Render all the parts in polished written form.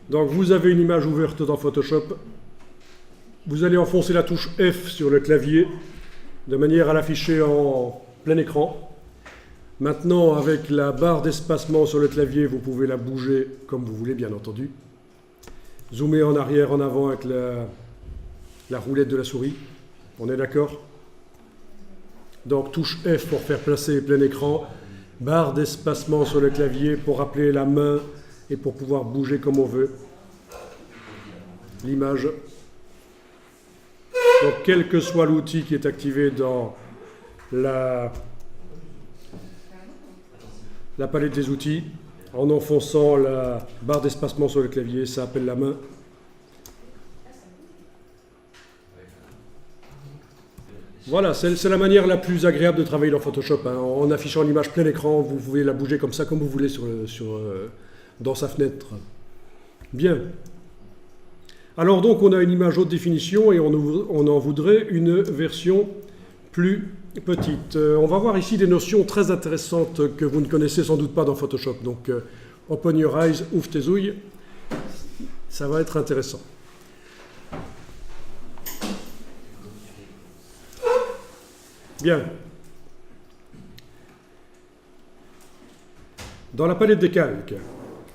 Donc vous avez une image ouverte dans Photoshop. Vous allez enfoncer la touche F sur le clavier de manière à l'afficher en plein écran. Maintenant, avec la barre d'espacement sur le clavier, vous pouvez la bouger comme vous voulez, bien entendu. Zoomer en arrière, en avant avec la roulette de la souris. On est d'accord? Donc touche F pour faire placer plein écran. Barre d'espacement sur le clavier pour appeler la main et pour pouvoir bouger comme on veut l'image. Donc quel que soit l'outil qui est activé dans la palette des outils, en enfonçant la barre d'espacement sur le clavier, ça appelle la main. Voilà, c'est la manière la plus agréable de travailler dans Photoshop. Hein. En affichant l'image plein écran, vous pouvez la bouger comme ça, comme vous voulez dans sa fenêtre. Bien. Alors donc, on a une image haute définition et on en voudrait une version plus petite. On va voir ici des notions très intéressantes que vous ne connaissez sans doute pas dans Photoshop. Donc, open your eyes, ouvre tes ouilles. Ça va être intéressant. Bien. Dans la palette des calques,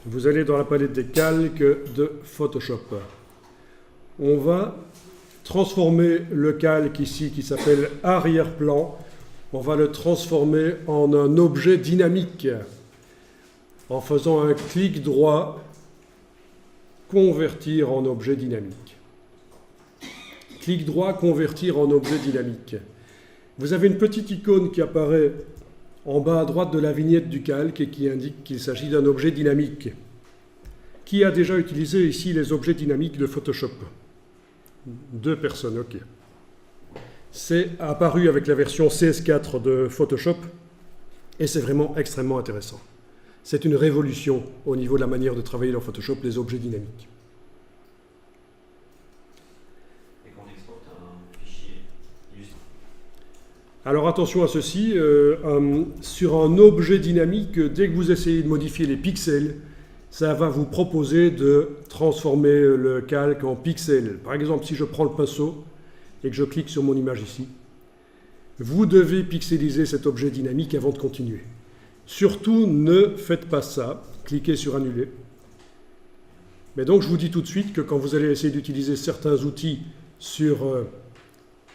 vous allez dans la palette des calques de Photoshop. On va transformer le calque ici qui s'appelle arrière-plan. On va le transformer en un objet dynamique en faisant un clic droit, convertir en objet dynamique. Clic droit, convertir en objet dynamique. Vous avez une petite icône qui apparaît en bas à droite de la vignette du calque et qui indique qu'il s'agit d'un objet dynamique. Qui a déjà utilisé ici les objets dynamiques de Photoshop? 2 personnes, ok. C'est apparu avec la version CS4 de Photoshop et c'est vraiment extrêmement intéressant. C'est une révolution au niveau de la manière de travailler dans Photoshop, les objets dynamiques. Alors attention à ceci, sur un objet dynamique, dès que vous essayez de modifier les pixels, ça va vous proposer de transformer le calque en pixels. Par exemple, si je prends le pinceau et que je clique sur mon image ici, vous devez pixeliser cet objet dynamique avant de continuer. Surtout, ne faites pas ça. Cliquez sur Annuler. Mais donc, je vous dis tout de suite que quand vous allez essayer d'utiliser certains outils sur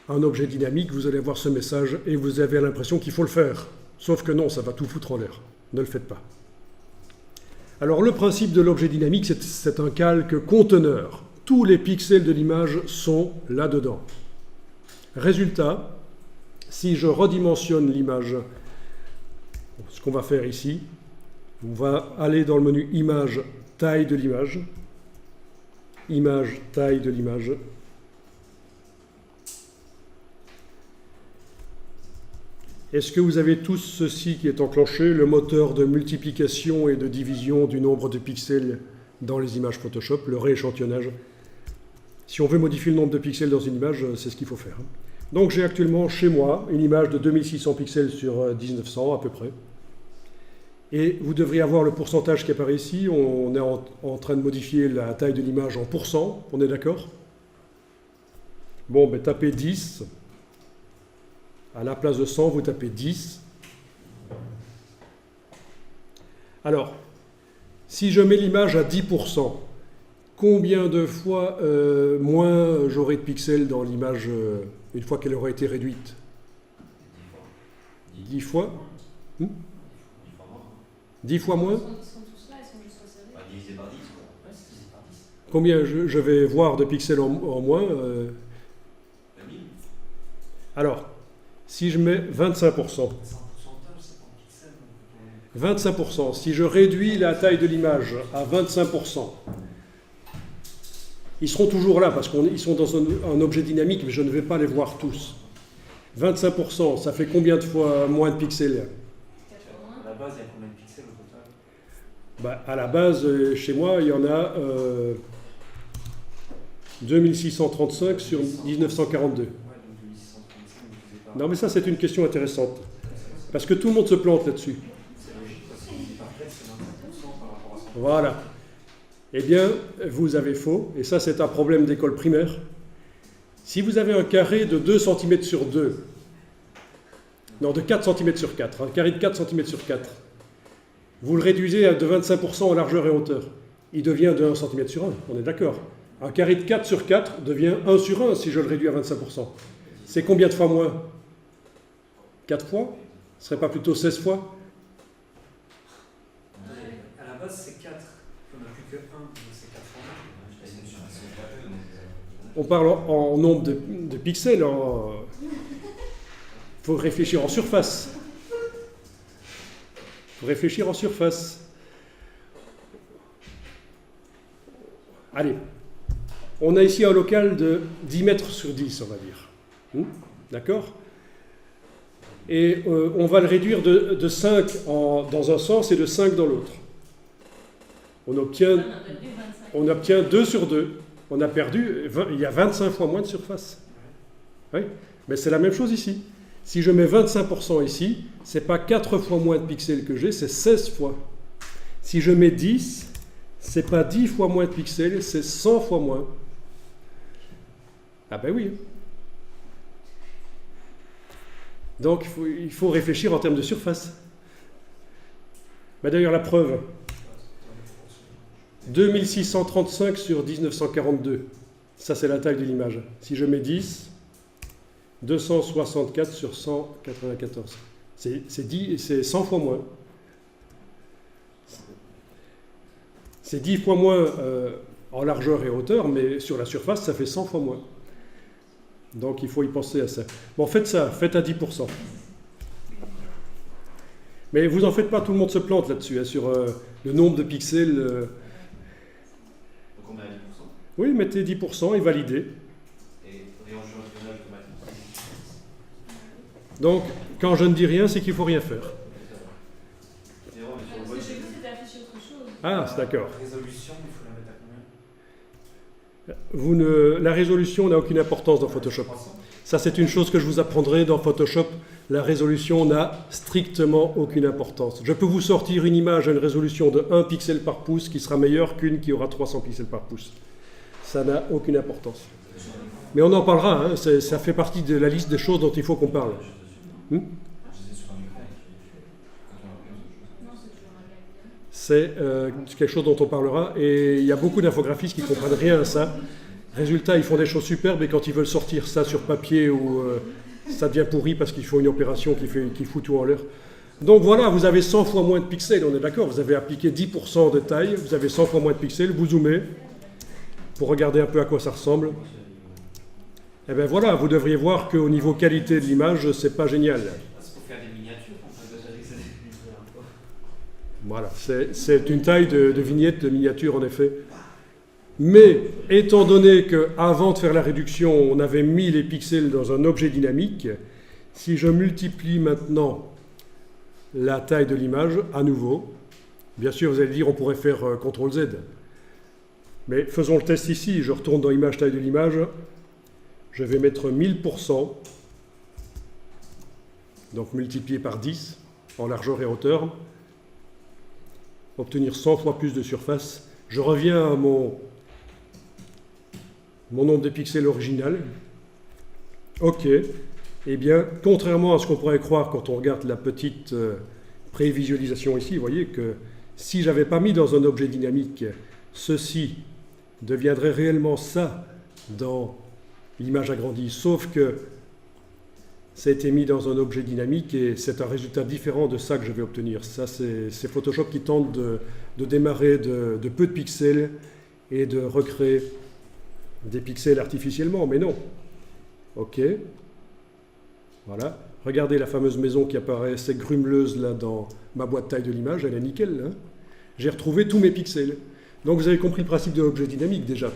un objet dynamique, vous allez voir ce message et vous avez l'impression qu'il faut le faire. Sauf que non, ça va tout foutre en l'air. Ne le faites pas. Alors le principe de l'objet dynamique, c'est un calque conteneur. Tous les pixels de l'image sont là-dedans. Résultat, si je redimensionne l'image, ce qu'on va faire ici, on va aller dans le menu Image, taille de l'image. Image, taille de l'image. Est-ce que vous avez tous ceci qui est enclenché, le moteur de multiplication et de division du nombre de pixels dans les images Photoshop, le rééchantillonnage? Si on veut modifier le nombre de pixels dans une image, c'est ce qu'il faut faire. Donc j'ai actuellement chez moi une image de 2600 pixels sur 1900 à peu près. Et vous devriez avoir le pourcentage qui apparaît ici. On est en train de modifier la taille de l'image en pourcent, on est d'accord? Bon, ben tapez 10. À la place de 100, vous tapez 10. Alors, si je mets l'image à 10%, combien de fois moins j'aurai de pixels dans l'image une fois qu'elle aura été réduite? 10 fois 10 fois moins? Combien je vais voir de pixels en moins Alors, si je mets 25%, 25%, si je réduis la taille de l'image à 25%, ils seront toujours là parce qu'ils sont dans un objet dynamique, mais je ne vais pas les voir tous. 25%, ça fait combien de fois moins de pixels? À la base, il y a combien de pixels au total? Bah, à la base, chez moi, il y en a 2635 sur 1942. Non, mais ça, c'est une question intéressante. Parce que tout le monde se plante là-dessus. Voilà. Eh bien, vous avez faux, et ça c'est un problème d'école primaire. Si vous avez un carré de 2 cm sur 2, non, de 4 cm sur 4, un carré de 4 cm sur 4, vous le réduisez de 25% en largeur et hauteur. Il devient de 1 cm sur 1, on est d'accord. Un carré de 4 sur 4 devient 1 sur 1 si je le réduis à 25%. C'est combien de fois moins? 4 fois? Ce ne serait pas plutôt 16 fois? À la base, c'est 4. On n'a plus que 1, donc c'est 4 fois. On parle en nombre de pixels. Il faut réfléchir en surface. Allez. On a ici un local de 10 mètres sur 10, on va dire. D'accord? Et on va le réduire de 5 dans un sens et de 5 dans l'autre. On obtient 2 sur 2. On a perdu, il y a 25 fois moins de surface. Oui, mais c'est la même chose ici. Si je mets 25% ici, ce n'est pas 4 fois moins de pixels que j'ai, c'est 16 fois. Si je mets 10, ce n'est pas 10 fois moins de pixels, c'est 100 fois moins. Ah ben oui. Donc il faut réfléchir en termes de surface. Ben d'ailleurs la preuve, 2635 sur 1942, ça c'est la taille de l'image. Si je mets 10, 264 sur 194, c'est 100 fois moins. C'est 10 fois moins en largeur et hauteur, mais sur la surface ça fait 100 fois moins. Donc il faut y penser à ça. Bon, faites ça, faites à 10%. Mais vous en faites pas, tout le monde se plante là-dessus, hein, sur le nombre de pixels. Donc on met à 10%. Oui, mettez 10% et validez. Et réenchantillonnage automatique. Donc, quand je ne dis rien, c'est qu'il ne faut rien faire. Ah, c'est d'accord. La résolution, il faut la mettre à combien? La résolution n'a aucune importance dans Photoshop. Ça, c'est une chose que je vous apprendrai dans Photoshop. La résolution n'a strictement aucune importance. Je peux vous sortir une image à une résolution de 1 pixel par pouce qui sera meilleure qu'une qui aura 300 pixels par pouce. Ça n'a aucune importance. Mais on en parlera, hein, ça fait partie de la liste des choses dont il faut qu'on parle. C'est quelque chose dont on parlera, et il y a beaucoup d'infographistes qui ne comprennent rien à ça. Résultat, ils font des choses superbes, et quand ils veulent sortir ça sur papier, ça devient pourri parce qu'ils font une opération qui fout tout en l'air. Donc voilà, vous avez 100 fois moins de pixels, on est d'accord, vous avez appliqué 10% de taille, vous avez 100 fois moins de pixels, vous zoomez, pour regarder un peu à quoi ça ressemble. Et bien voilà, vous devriez voir qu'au niveau qualité de l'image, c'est pas génial. Voilà, c'est une taille de vignette, de miniature en effet. Mais étant donné qu'avant de faire la réduction, on avait mis les pixels dans un objet dynamique, si je multiplie maintenant la taille de l'image à nouveau, bien sûr vous allez dire on pourrait faire CTRL-Z. Mais faisons le test ici, je retourne dans Image, taille de l'image, je vais mettre 1000%, donc multiplié par 10 en largeur et hauteur, obtenir 100 fois plus de surface. Je reviens à mon nombre de pixels original. OK. Eh bien, contrairement à ce qu'on pourrait croire quand on regarde la petite prévisualisation ici, vous voyez que si je n'avais pas mis dans un objet dynamique, ceci deviendrait réellement ça dans l'image agrandie, sauf que ça a été mis dans un objet dynamique et c'est un résultat différent de ça que je vais obtenir. Ça, c'est Photoshop qui tente de démarrer de peu de pixels et de recréer des pixels artificiellement, mais non. OK. Voilà. Regardez la fameuse maison qui apparaît, c'est grumeleuse là dans ma boîte taille de l'image, elle est nickel. Hein. J'ai retrouvé tous mes pixels. Donc vous avez compris le principe de l'objet dynamique déjà.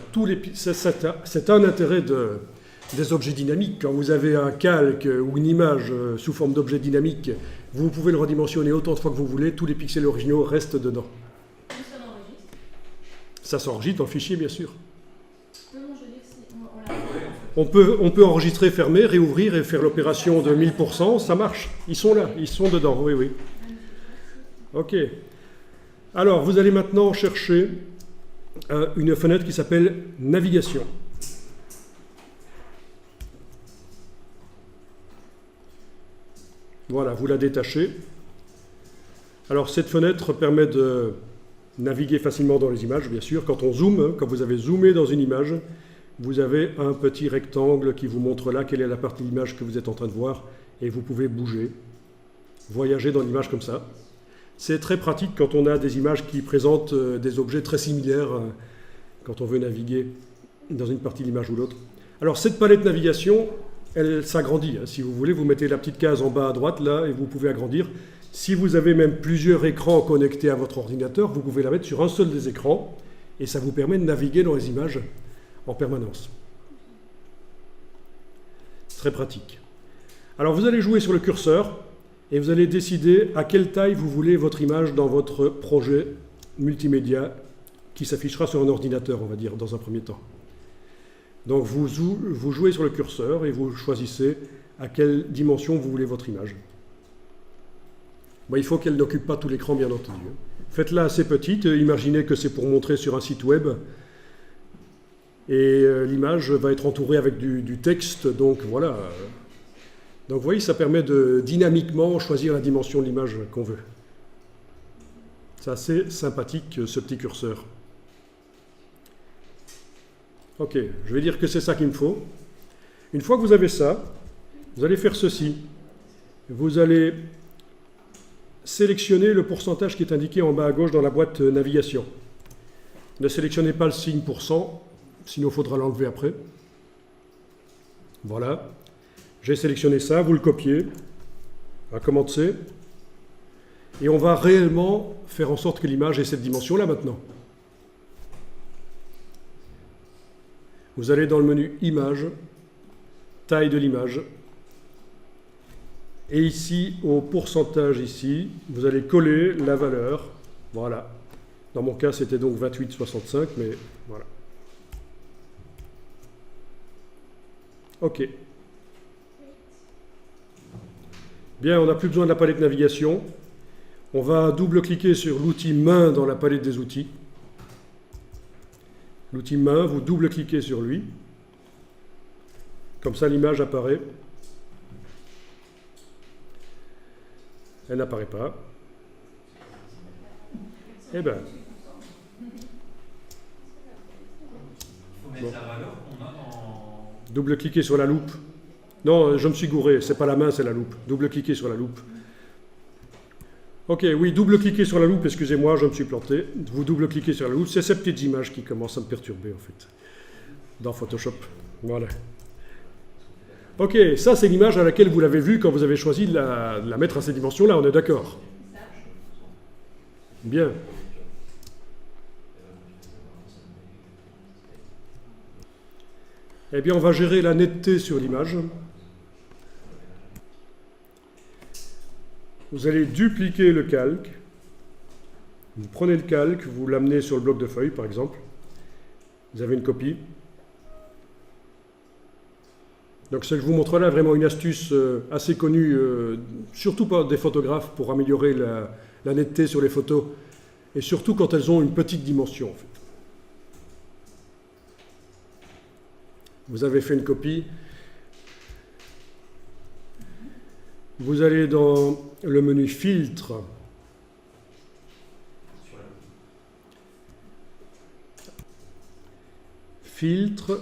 C'est un intérêt des objets dynamiques. Quand vous avez un calque ou une image sous forme d'objet dynamique, vous pouvez le redimensionner autant de fois que vous voulez, tous les pixels originaux restent dedans. Ça s'enregistre dans le fichier, bien sûr. On peut enregistrer, fermer, réouvrir et faire l'opération de 1000%, ça marche. Ils sont là, ils sont dedans, oui, oui. OK. Alors, vous allez maintenant chercher une fenêtre qui s'appelle Navigation. Voilà, vous la détachez. Alors cette fenêtre permet de naviguer facilement dans les images, bien sûr. Quand on zoome, quand vous avez zoomé dans une image, vous avez un petit rectangle qui vous montre là quelle est la partie de l'image que vous êtes en train de voir, et vous pouvez bouger, voyager dans l'image comme ça. C'est très pratique quand on a des images qui présentent des objets très similaires, quand on veut naviguer dans une partie de l'image ou l'autre. Alors cette palette navigation, elle s'agrandit. Si vous voulez, vous mettez la petite case en bas à droite, là, et vous pouvez agrandir. Si vous avez même plusieurs écrans connectés à votre ordinateur, vous pouvez la mettre sur un seul des écrans, et ça vous permet de naviguer dans les images en permanence. Très pratique. Alors vous allez jouer sur le curseur, et vous allez décider à quelle taille vous voulez votre image dans votre projet multimédia qui s'affichera sur un ordinateur, on va dire, dans un premier temps. Donc vous jouez sur le curseur et vous choisissez à quelle dimension vous voulez votre image. Bon, il faut qu'elle n'occupe pas tout l'écran, bien entendu. Faites-la assez petite, imaginez que c'est pour montrer sur un site web, et l'image va être entourée avec du texte, donc voilà. Donc vous voyez, ça permet de dynamiquement choisir la dimension de l'image qu'on veut. C'est assez sympathique, ce petit curseur. Ok, je vais dire que c'est ça qu'il me faut. Une fois que vous avez ça, vous allez faire ceci. Vous allez sélectionner le pourcentage qui est indiqué en bas à gauche dans la boîte navigation. Ne sélectionnez pas le signe %, sinon il faudra l'enlever après. Voilà. J'ai sélectionné ça, vous le copiez, un commande C, et on va réellement faire en sorte que l'image ait cette dimension-là maintenant. Vous allez dans le menu Images, taille de l'image, et ici, au pourcentage ici, vous allez coller la valeur, voilà. Dans mon cas, c'était donc 28,65, mais voilà. OK. Bien, on n'a plus besoin de la palette navigation. On va double-cliquer sur l'outil main dans la palette des outils. L'outil main, vous double-cliquez sur lui. Comme ça, l'image apparaît. Elle n'apparaît pas. Eh bien. Il faut mettre la valeur qu'on a dans... Double-cliquez sur la loupe. Non, je me suis gouré, c'est pas la main, c'est la loupe. Double-cliquez sur la loupe. Ok, oui, double-cliquez sur la loupe, excusez-moi, je me suis planté. Vous double-cliquez sur la loupe, c'est ces petites images qui commencent à me perturber, en fait, dans Photoshop. Voilà. Ok, ça c'est l'image à laquelle vous l'avez vue quand vous avez choisi de la mettre à ces dimensions-là, on est d'accord? Bien. Eh bien, on va gérer la netteté sur l'image. Vous allez dupliquer le calque. Vous prenez le calque, vous l'amenez sur le bloc de feuilles, par exemple. Vous avez une copie. Donc, ce que je vous montre là est vraiment une astuce assez connue, surtout par des photographes, pour améliorer la netteté sur les photos, et surtout quand elles ont une petite dimension, en fait. Vous avez fait une copie. Vous allez dans le menu Filtre. Filtre,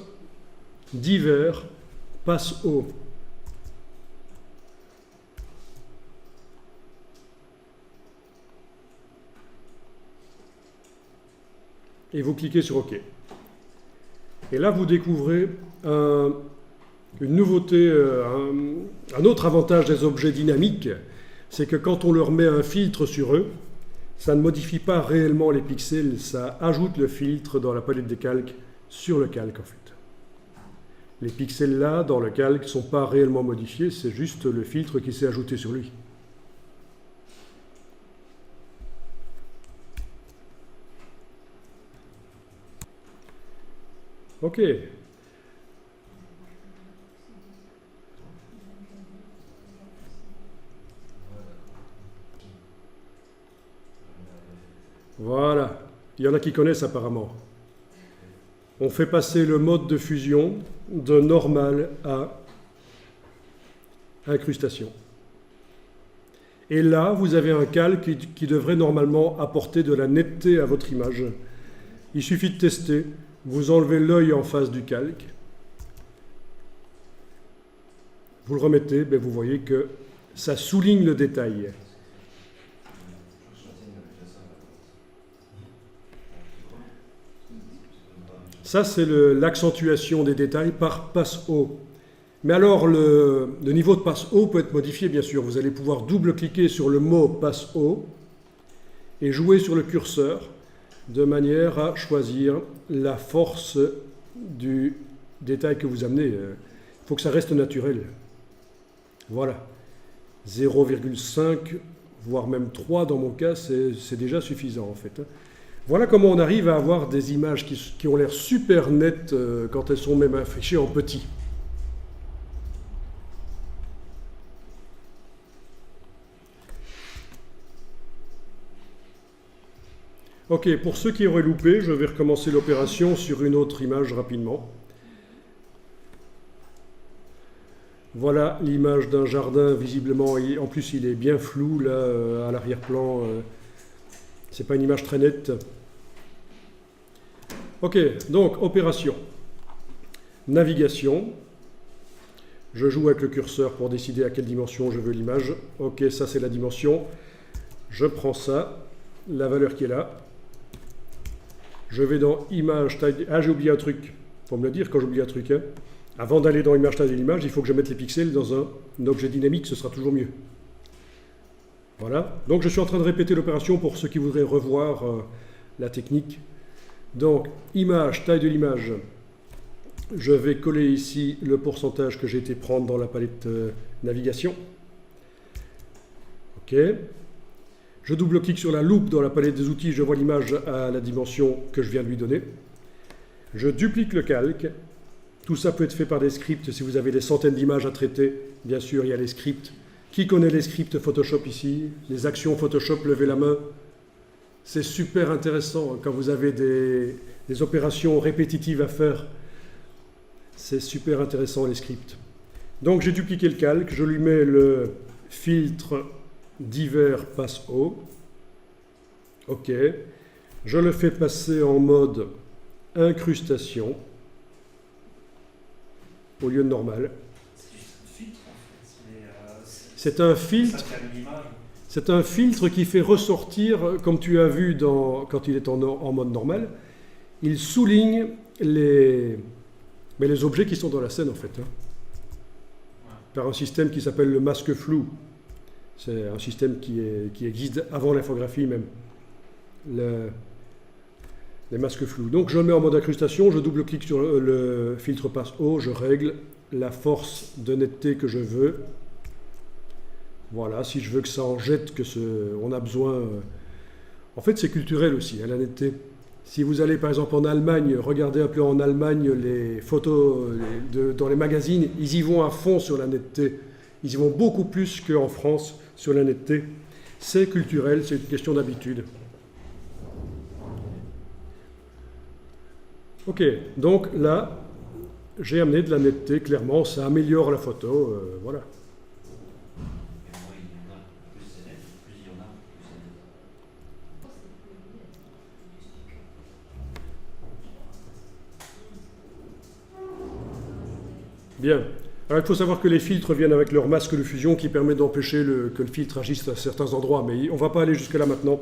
divers, passe haut. Et vous cliquez sur OK. Et là, vous découvrez une nouveauté, un autre avantage des objets dynamiques, c'est que quand on leur met un filtre sur eux, ça ne modifie pas réellement les pixels, ça ajoute le filtre dans la palette des calques sur le calque en fait. Les pixels là, dans le calque, ne sont pas réellement modifiés, c'est juste le filtre qui s'est ajouté sur lui. Ok. Voilà. Il y en a qui connaissent apparemment. on fait passer le mode de fusion de normal à incrustation. Et là, vous avez un calque qui devrait normalement apporter de la netteté à votre image. Il suffit de tester. Vous enlevez l'œil en face du calque. Vous le remettez, ben vous voyez que ça souligne le détail. Ça, c'est l'accentuation des détails par passe haut. Mais alors, le niveau de passe haut peut être modifié, bien sûr. Vous allez pouvoir double-cliquer sur le mot passe haut et jouer sur le curseur de manière à choisir la force du détail que vous amenez. Il faut que ça reste naturel. Voilà. 0,5, voire même 3 dans mon cas, c'est déjà suffisant en fait. Voilà comment on arrive à avoir des images qui ont l'air super nettes quand elles sont même affichées en petit. Ok, pour ceux qui auraient loupé, je vais recommencer l'opération sur une autre image rapidement. Voilà l'image d'un jardin, visiblement, en plus il est bien flou là, à l'arrière-plan. C'est pas une image très nette. Ok, donc opération. Navigation. Je joue avec le curseur pour décider à quelle dimension je veux l'image. Ok, ça c'est la dimension. Je prends ça, la valeur qui est là. Je vais dans Image, taille... Ah, j'ai oublié un truc. Il faut me le dire quand j'oublie un truc. Hein. Avant d'aller dans Image, taille de l'image, il faut que je mette les pixels dans un objet dynamique, ce sera toujours mieux. Voilà. Donc je suis en train de répéter l'opération pour ceux qui voudraient revoir la technique. Donc, Image, taille de l'image. Je vais coller ici le pourcentage que j'ai été prendre dans la palette navigation. OK. Je double-clique sur la loupe dans la palette des outils, je vois l'image à la dimension que je viens de lui donner. Je duplique le calque. Tout ça peut être fait par des scripts. Si vous avez des centaines d'images à traiter, bien sûr, il y a les scripts. Qui connaît les scripts Photoshop ici? Les actions Photoshop, levez la main. C'est super intéressant quand vous avez des opérations répétitives à faire. C'est super intéressant les scripts. Donc j'ai dupliqué le calque, je lui mets le filtre divers passe haut. OK. Je le fais passer en mode incrustation au lieu de normal. C'est un filtre. C'est un filtre qui fait ressortir, comme tu as vu quand il est en mode normal, il souligne les objets qui sont dans la scène en fait. Hein, par un système qui s'appelle le masque flou. C'est un système qui existe avant l'infographie même. Les masques flous. Donc je le mets en mode incrustation, je double-clique sur le filtre passe haut, je règle la force de netteté que je veux. Voilà, si je veux que ça en jette, on a besoin... En fait, c'est culturel aussi, hein, la netteté. Si vous allez par exemple en Allemagne, regardez un peu en Allemagne les photos dans les magazines, ils y vont à fond sur la netteté. Ils y vont beaucoup plus qu'en France sur la netteté. C'est culturel, c'est une question d'habitude. Ok, donc là, j'ai amené de la netteté, clairement, ça améliore la photo, voilà. Bien. Alors il faut savoir que les filtres viennent avec leur masque de fusion qui permet d'empêcher que le filtre agisse à certains endroits, mais on ne va pas aller jusque là maintenant.